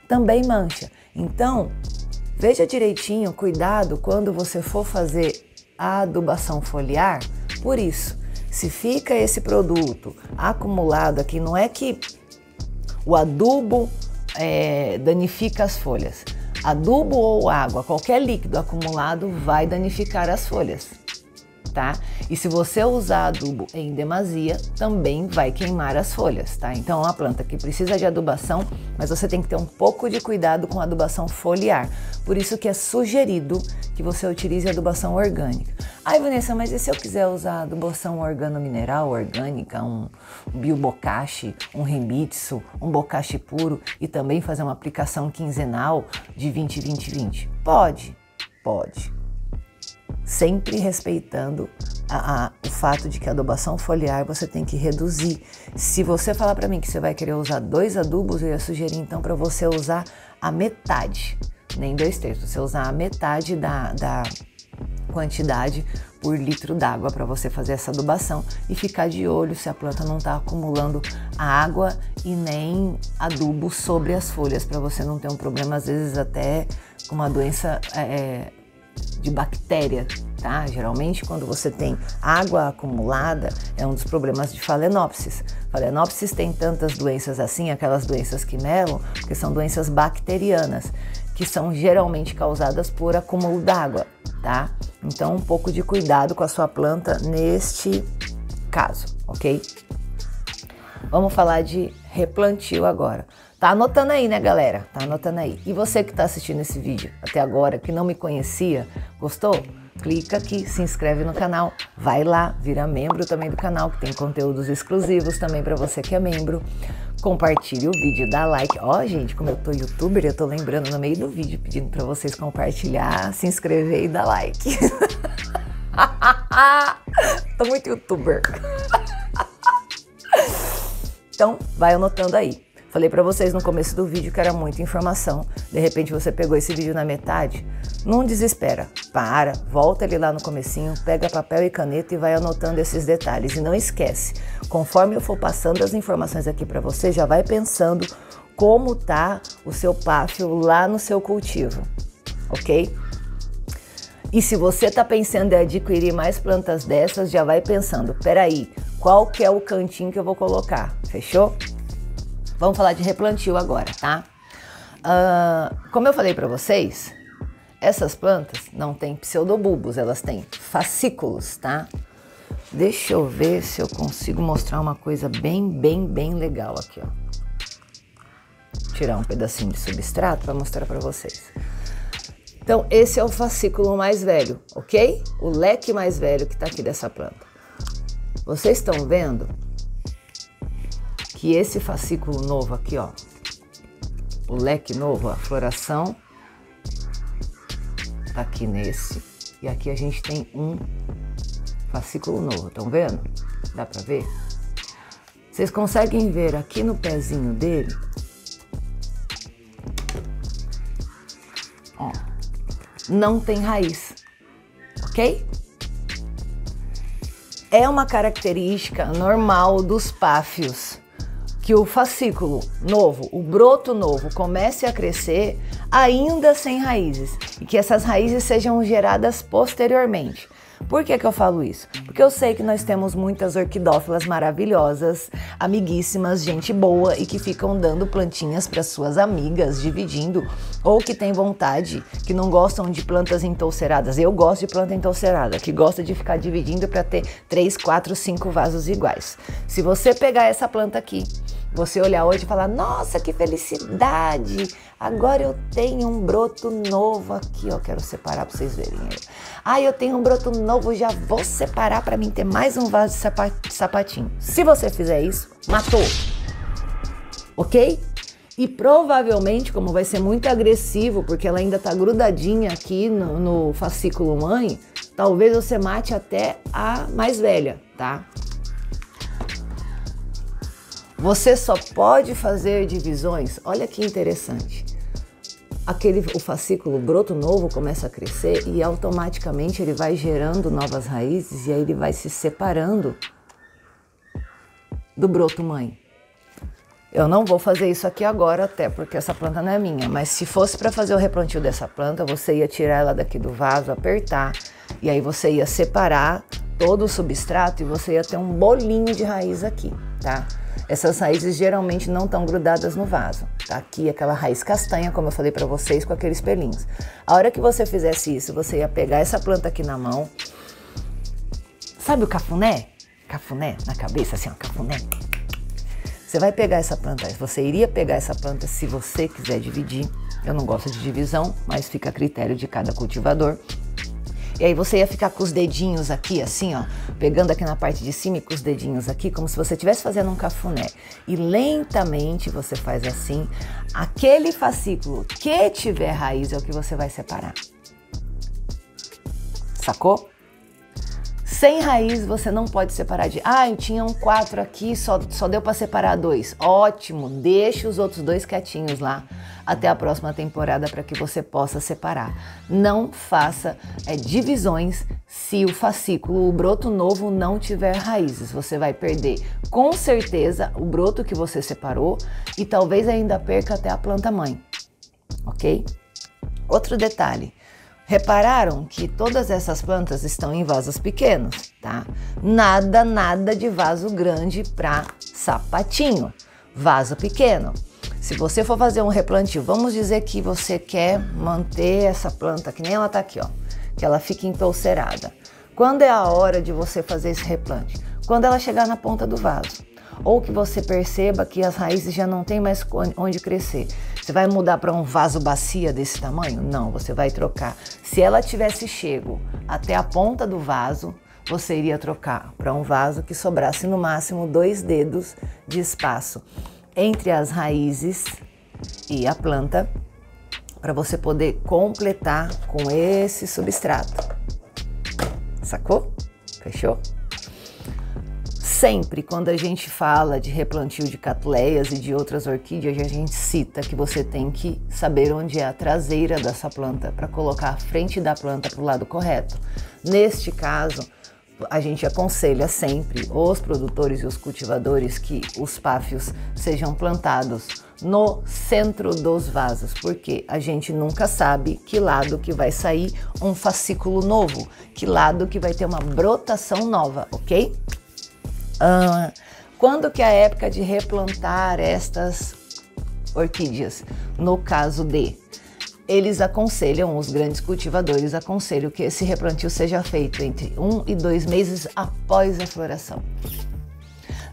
também mancha. Então, veja direitinho, cuidado quando você for fazer a adubação foliar. Por isso, se fica esse produto acumulado aqui, não é que o adubo danifica as folhas. Adubo ou água, qualquer líquido acumulado vai danificar as folhas, tá? E se você usar adubo em demasia, também vai queimar as folhas, tá? Então é uma planta que precisa de adubação, mas você tem que ter um pouco de cuidado com a adubação foliar. Por isso que é sugerido que você utilize adubação orgânica. Vanessa, mas e se eu quiser usar adubação organomineral, orgânica, um biobokashi, um renbitsu, um bokashi puro e também fazer uma aplicação quinzenal de 20-20-20? Pode. Sempre respeitando o fato de que a adubação foliar você tem que reduzir. Se você falar para mim que você vai querer usar 2 adubos, eu ia sugerir então para você usar a metade, nem 2/3, você usar a metade da quantidade por litro d'água para você fazer essa adubação e ficar de olho se a planta não está acumulando água e nem adubo sobre as folhas, para você não ter um problema, às vezes até com uma doença de bactéria, tá? Geralmente quando você tem água acumulada é um dos problemas de Phalaenopsis. Phalaenopsis tem tantas doenças assim, aquelas doenças que melam, porque são doenças bacterianas, que são geralmente causadas por acúmulo d'água, tá? Então um pouco de cuidado com a sua planta neste caso, ok? Vamos falar de replantio agora. Tá anotando aí, né, galera? Tá anotando aí. E você que tá assistindo esse vídeo até agora, que não me conhecia, gostou? Clica aqui, se inscreve no canal, vai lá, vira membro também do canal, que tem conteúdos exclusivos também para você que é membro. Compartilhe o vídeo, dá like. Gente, como eu tô youtuber, eu tô lembrando no meio do vídeo, pedindo para vocês compartilhar, se inscrever e dar like. Tô muito youtuber. Então, vai anotando aí. Falei pra vocês no começo do vídeo que era muita informação. De repente você pegou esse vídeo na metade. Não desespera. Volta ali lá no comecinho, pega papel e caneta e vai anotando esses detalhes. E não esquece, conforme eu for passando as informações aqui pra você, já vai pensando como tá o seu páfio lá no seu cultivo, ok? E se você tá pensando em adquirir mais plantas dessas, já vai pensando, peraí, qual que é o cantinho que eu vou colocar? Fechou? Vamos falar de replantio agora, tá? Como eu falei para vocês, essas plantas não têm pseudobulbos, elas têm fascículos, tá? Deixa eu ver se eu consigo mostrar uma coisa bem legal aqui, ó. Tirar um pedacinho de substrato para mostrar para vocês. Então, esse é o fascículo mais velho, ok? O leque mais velho que tá aqui dessa planta. Vocês estão vendo que esse fascículo novo aqui, ó, o leque novo, a floração, tá aqui nesse. E aqui a gente tem um fascículo novo, estão vendo? Dá pra ver? Vocês conseguem ver aqui no pezinho dele? Ó, não tem raiz, ok? É uma característica normal dos páfios que o fascículo novo, o broto novo, comece a crescer ainda sem raízes e que essas raízes sejam geradas posteriormente. Por que que eu falo isso? Porque eu sei que nós temos muitas orquidófilas maravilhosas, amiguíssimas, gente boa e que ficam dando plantinhas para suas amigas, dividindo, ou que tem vontade, que não gostam de plantas entolceradas. Eu gosto de planta entolcerada, que gosta de ficar dividindo para ter 3, 4, 5 vasos iguais. Se você pegar essa planta aqui, você olhar hoje e falar, nossa, que felicidade! Agora eu tenho um broto novo aqui, ó, quero separar para vocês verem. Eu tenho um broto novo, já vou separar para mim ter mais um vaso de sapatinho. Se você fizer isso, matou, ok? E provavelmente, como vai ser muito agressivo, porque ela ainda tá grudadinha aqui no fascículo mãe, talvez você mate até a mais velha, tá? Você só pode fazer divisões, olha que interessante. O fascículo, o broto novo começa a crescer e automaticamente ele vai gerando novas raízes e aí ele vai se separando do broto mãe. Eu não vou fazer isso aqui agora, até porque essa planta não é minha, mas se fosse para fazer o replantio dessa planta, você ia tirar ela daqui do vaso, apertar, e aí você ia separar todo o substrato e você ia ter um bolinho de raiz aqui, tá? Essas raízes geralmente não estão grudadas no vaso. Tá aqui aquela raiz castanha, como eu falei para vocês, com aqueles pelinhos. A hora que você fizesse isso, você ia pegar essa planta aqui na mão. Sabe o cafuné? Cafuné na cabeça, assim, ó, cafuné. Você vai pegar essa planta, você iria pegar essa planta se você quiser dividir. Eu não gosto de divisão, mas fica a critério de cada cultivador. E aí você ia ficar com os dedinhos aqui, assim, ó, pegando aqui na parte de cima e com os dedinhos aqui, como se você estivesse fazendo um cafuné. E lentamente você faz assim, aquele fascículo que tiver raiz é o que você vai separar. Sacou? Sem raiz você não pode separar de... eu tinha 4 aqui, só deu para separar 2. Ótimo, deixa os outros 2 quietinhos lá até a próxima temporada para que você possa separar. Não faça divisões se o fascículo, o broto novo não tiver raízes. Você vai perder com certeza o broto que você separou e talvez ainda perca até a planta mãe, ok? Outro detalhe. Repararam que todas essas plantas estão em vasos pequenos, tá? Nada de vaso grande para sapatinho, vaso pequeno. Se você for fazer um replantio, vamos dizer que você quer manter essa planta, que nem ela tá aqui, ó, que ela fique entolcerada. Quando é a hora de você fazer esse replante? Quando ela chegar na ponta do vaso. Ou que você perceba que as raízes já não tem mais onde crescer. Você vai mudar para um vaso bacia desse tamanho? Não, você vai trocar. Se ela tivesse chego até a ponta do vaso, você iria trocar para um vaso que sobrasse no máximo 2 dedos de espaço entre as raízes e a planta, para você poder completar com esse substrato. Sacou? Fechou? Sempre quando a gente fala de replantio de catuleias e de outras orquídeas, a gente cita que você tem que saber onde é a traseira dessa planta para colocar a frente da planta para o lado correto. Neste caso, a gente aconselha sempre os produtores e os cultivadores que os páfios sejam plantados no centro dos vasos, porque a gente nunca sabe que lado que vai sair um fascículo novo, que lado que vai ter uma brotação nova, ok? Quando que é a época de replantar estas orquídeas. No caso de, eles aconselham, os grandes cultivadores aconselham que esse replantio seja feito entre 1 e 2 meses após a floração.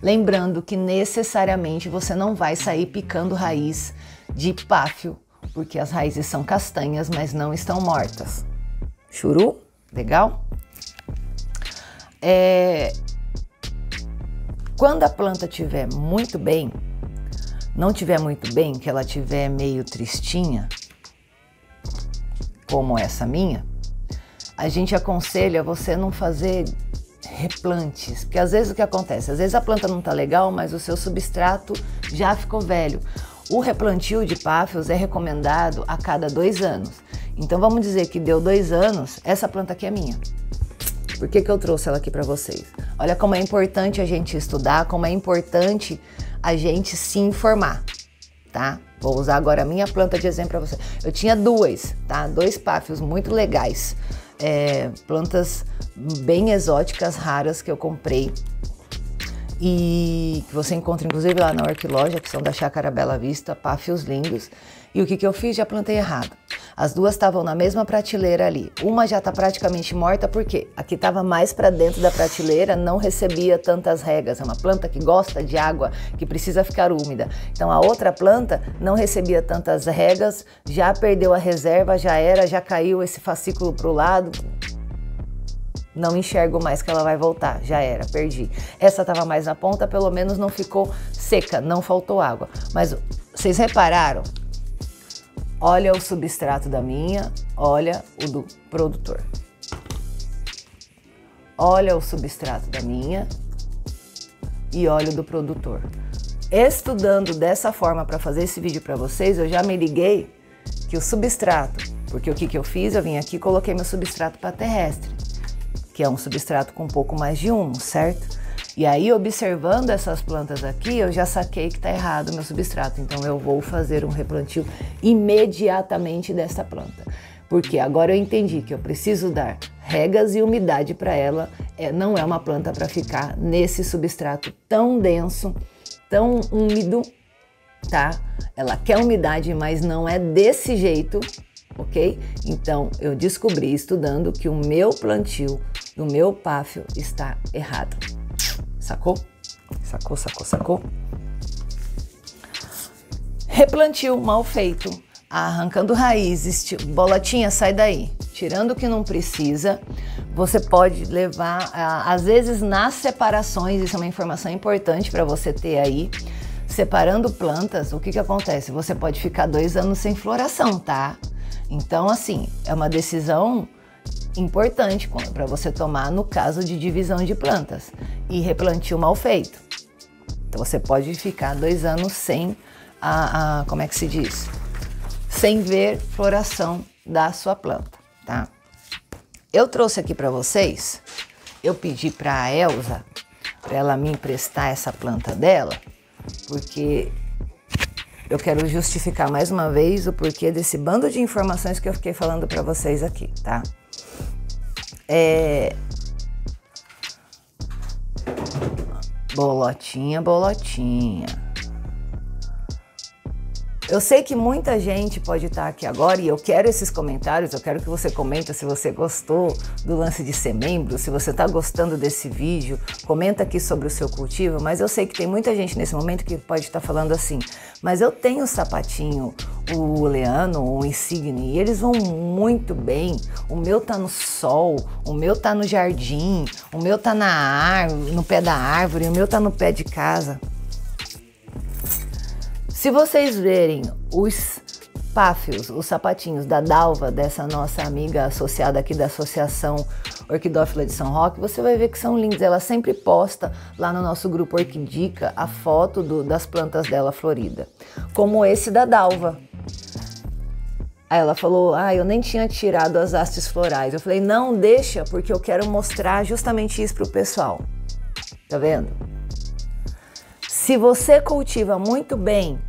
Lembrando que necessariamente você não vai sair picando raiz de páfio, porque as raízes são castanhas, mas não estão mortas. Churu? Legal? Quando a planta estiver muito bem, não estiver muito bem, que ela estiver meio tristinha, como essa minha, a gente aconselha você não fazer replantes, porque às vezes o que acontece? Às vezes a planta não está legal, mas o seu substrato já ficou velho. O replantio de páfios é recomendado a cada 2 anos. Então vamos dizer que deu 2 anos, essa planta aqui é minha. Por que eu trouxe ela aqui para vocês? Olha como é importante a gente estudar, como é importante a gente se informar, tá? Vou usar agora a minha planta de exemplo para você. Eu tinha 2, tá? 2 páfios muito legais. Plantas bem exóticas, raras, que eu comprei. E que você encontra inclusive lá na Orquiloja, que são da Chácara Bela Vista, páfios lindos. E o que eu fiz? Já plantei errado. As duas estavam na mesma prateleira ali. Uma já está praticamente morta, porque aqui estava mais para dentro da prateleira, não recebia tantas regas. É uma planta que gosta de água, que precisa ficar úmida. Então a outra planta não recebia tantas regas, já perdeu a reserva, já caiu esse fascículo para o lado. Não enxergo mais que ela vai voltar, já era, perdi. Essa estava mais na ponta, pelo menos não ficou seca, não faltou água. Mas vocês repararam? Olha o substrato da minha, olha o do produtor. Olha o substrato da minha e olha o do produtor. Estudando dessa forma para fazer esse vídeo para vocês, eu já me liguei que o substrato, porque o que eu fiz? Eu vim aqui e coloquei meu substrato para terrestre, que é um substrato com um pouco mais de humus, certo? E aí, observando essas plantas aqui, eu já saquei que está errado o meu substrato. Então, eu vou fazer um replantio imediatamente dessa planta. Porque agora eu entendi que eu preciso dar regas e umidade para ela. Não é uma planta para ficar nesse substrato tão denso, tão úmido, tá? Ela quer umidade, mas não é desse jeito, ok? Então, eu descobri estudando que o meu plantio do meu páfio está errado. Sacou? Sacou, sacou, sacou? Replantio mal feito, arrancando raízes, bolotinha, sai daí. Tirando o que não precisa, você pode levar, às vezes nas separações, isso é uma informação importante para você ter aí, separando plantas, o que acontece? Você pode ficar 2 anos sem floração, tá? Então, assim, é uma decisão importante para você tomar no caso de divisão de plantas e replantio mal feito. Então você pode ficar 2 anos sem como é que se diz? Sem ver floração da sua planta, tá? Eu trouxe aqui para vocês, eu pedi para a Elza, para ela me emprestar essa planta dela, porque eu quero justificar mais uma vez o porquê desse bando de informações que eu fiquei falando para vocês aqui, tá? Bolotinha, bolotinha. Eu sei que muita gente pode estar aqui agora e eu quero esses comentários, eu quero que você comenta se você gostou do lance de ser membro, se você está gostando desse vídeo, comenta aqui sobre o seu cultivo, mas eu sei que tem muita gente nesse momento que pode estar falando assim, mas eu tenho o sapatinho, o Leano, o Insigne, e eles vão muito bem, o meu tá no sol, o meu tá no jardim, o meu tá na árvore, no pé da árvore, o meu tá no pé de casa. Se vocês verem os páfios, os sapatinhos da Dalva, dessa nossa amiga associada aqui da Associação Orquidófila de São Roque, você vai ver que são lindos. Ela sempre posta lá no nosso grupo Orquidica a foto das plantas dela florida, como esse da Dalva. Aí ela falou, eu nem tinha tirado as hastes florais. Eu falei, não, deixa, porque eu quero mostrar justamente isso para o pessoal. Tá vendo? Se você cultiva muito bem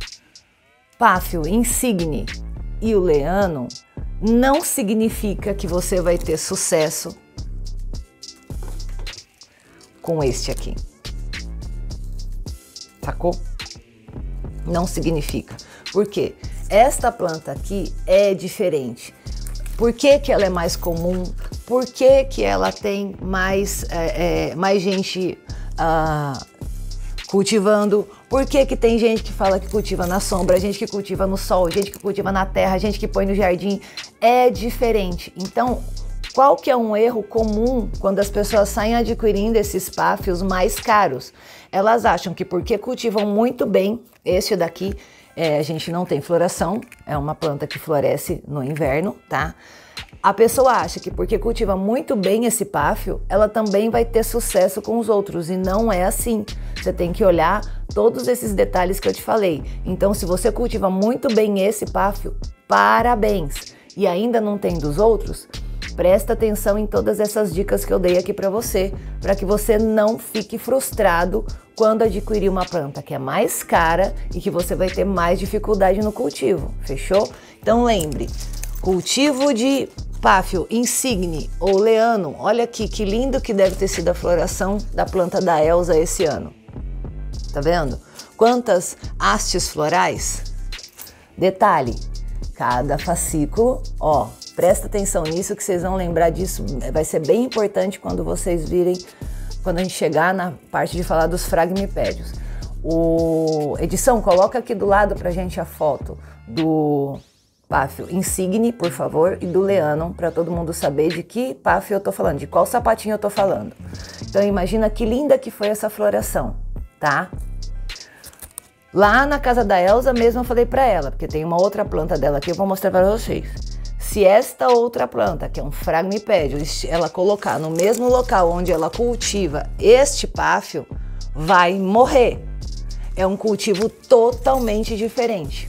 páfio, Insigne e o Leano, não significa que você vai ter sucesso com este aqui. Sacou? Não significa. Por quê? Esta planta aqui é diferente. Por que que ela é mais comum? Por que que ela tem mais gente cultivando? Por que que tem gente que fala que cultiva na sombra, gente que cultiva no sol, gente que cultiva na terra, gente que põe no jardim? É diferente. Então, qual que é um erro comum quando as pessoas saem adquirindo esses páfios mais caros? Elas acham que porque cultivam muito bem esse daqui, a gente não tem floração, é uma planta que floresce no inverno, tá? A pessoa acha que porque cultiva muito bem esse páfio, ela também vai ter sucesso com os outros, e não é assim. Você tem que olhar todos esses detalhes que eu te falei. Então, se você cultiva muito bem esse páfio, parabéns! E ainda não tem dos outros, presta atenção em todas essas dicas que eu dei aqui para que você não fique frustrado quando adquirir uma planta que é mais cara e que você vai ter mais dificuldade no cultivo, fechou? Então lembre, cultivo de páfio insigne ou leano, olha aqui que lindo que deve ter sido a floração da planta da Elza esse ano. Tá vendo? Quantas hastes florais? Detalhe, cada fascículo, ó, presta atenção nisso que vocês vão lembrar disso, vai ser bem importante quando vocês virem, quando a gente chegar na parte de falar dos fragmipédios. Edição, coloca aqui do lado pra gente a foto do páfio insigne, por favor, e do leano, para todo mundo saber de que páfio eu tô falando, de qual sapatinho eu tô falando. Então imagina que linda que foi essa floração, tá? Lá na casa da Elza mesmo eu falei para ela, porque tem uma outra planta dela aqui, eu vou mostrar para vocês. Se esta outra planta, que é um fragmipédio, ela colocar no mesmo local onde ela cultiva este páfio, vai morrer. É um cultivo totalmente diferente,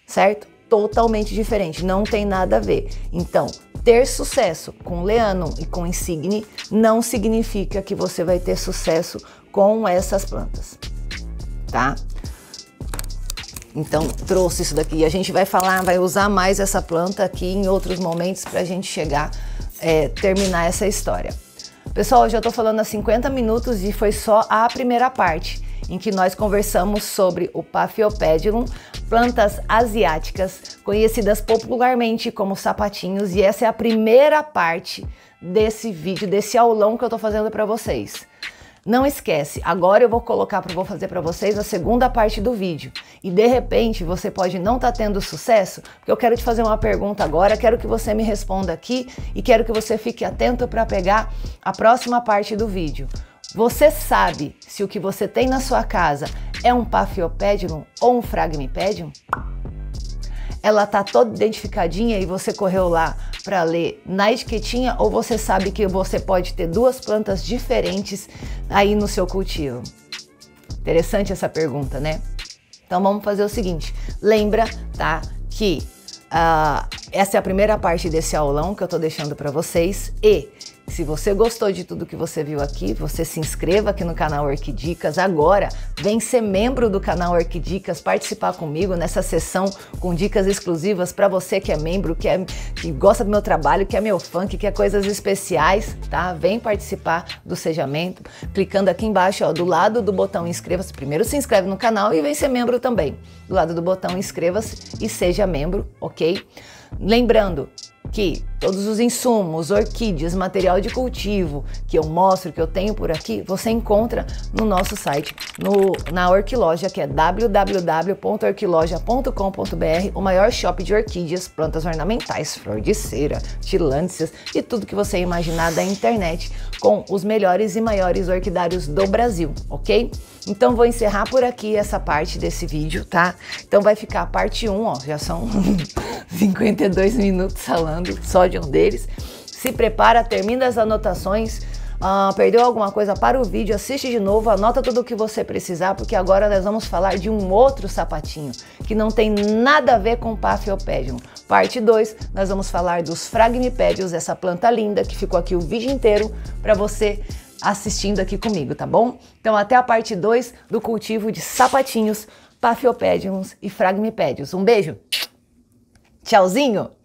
certo? Totalmente diferente, não tem nada a ver. Então, ter sucesso com leano e com insigne não significa que você vai ter sucesso com essas plantas, tá? Então, trouxe isso daqui. A gente vai falar, vai usar mais essa planta aqui em outros momentos para a gente chegar, terminar essa história. Pessoal, eu já estou falando há 50 minutos e foi só a primeira parte, em que nós conversamos sobre o Paphiopedilum, plantas asiáticas, conhecidas popularmente como sapatinhos, e essa é a primeira parte desse vídeo, desse aulão que eu estou fazendo para vocês. Não esquece, agora eu vou fazer para vocês a segunda parte do vídeo. E de repente você pode não estar tendo sucesso, porque eu quero te fazer uma pergunta agora, quero que você me responda aqui e quero que você fique atento para pegar a próxima parte do vídeo. Você sabe se o que você tem na sua casa é um Paphiopedilum ou um Fragmipedium? Ela tá toda identificadinha e você correu lá para ler na etiquetinha, ou você sabe que você pode ter duas plantas diferentes aí no seu cultivo? Interessante essa pergunta, né? Então vamos fazer o seguinte, lembra, tá, que essa é a primeira parte desse aulão que eu tô deixando para vocês, e se você gostou de tudo que você viu aqui, você se inscreva aqui no canal Orquidicas agora, vem ser membro do canal Orquidicas, participar comigo nessa sessão com dicas exclusivas para você que é membro, que gosta do meu trabalho, que é meu fã, que quer coisas especiais, tá? Vem participar do Sejamento, clicando aqui embaixo, ó, do lado do botão inscreva-se, primeiro se inscreve no canal e vem ser membro também. Do lado do botão inscreva-se e seja membro, ok? Lembrando que todos os insumos, orquídeas, material de cultivo que eu mostro, que eu tenho por aqui, você encontra no nosso site, na Orquiloja, que é www.orquiloja.com.br, o maior shopping de orquídeas, plantas ornamentais, flor de cera, tilândsias e tudo que você imaginar da internet, com os melhores e maiores orquidários do Brasil, ok? Então vou encerrar por aqui essa parte desse vídeo, tá? Então vai ficar a parte 1, ó, já são 52 minutos falando só de um deles. Se prepara, termina as anotações, perdeu alguma coisa para o vídeo, assiste de novo, anota tudo o que você precisar, porque agora nós vamos falar de um outro sapatinho, que não tem nada a ver com Paphiopedilum. Parte 2, nós vamos falar dos Fragmipédios, essa planta linda que ficou aqui o vídeo inteiro para você assistindo aqui comigo, tá bom? Então até a parte 2 do cultivo de sapatinhos, Paphiopedilums e Fragmipédios. Um beijo, tchauzinho!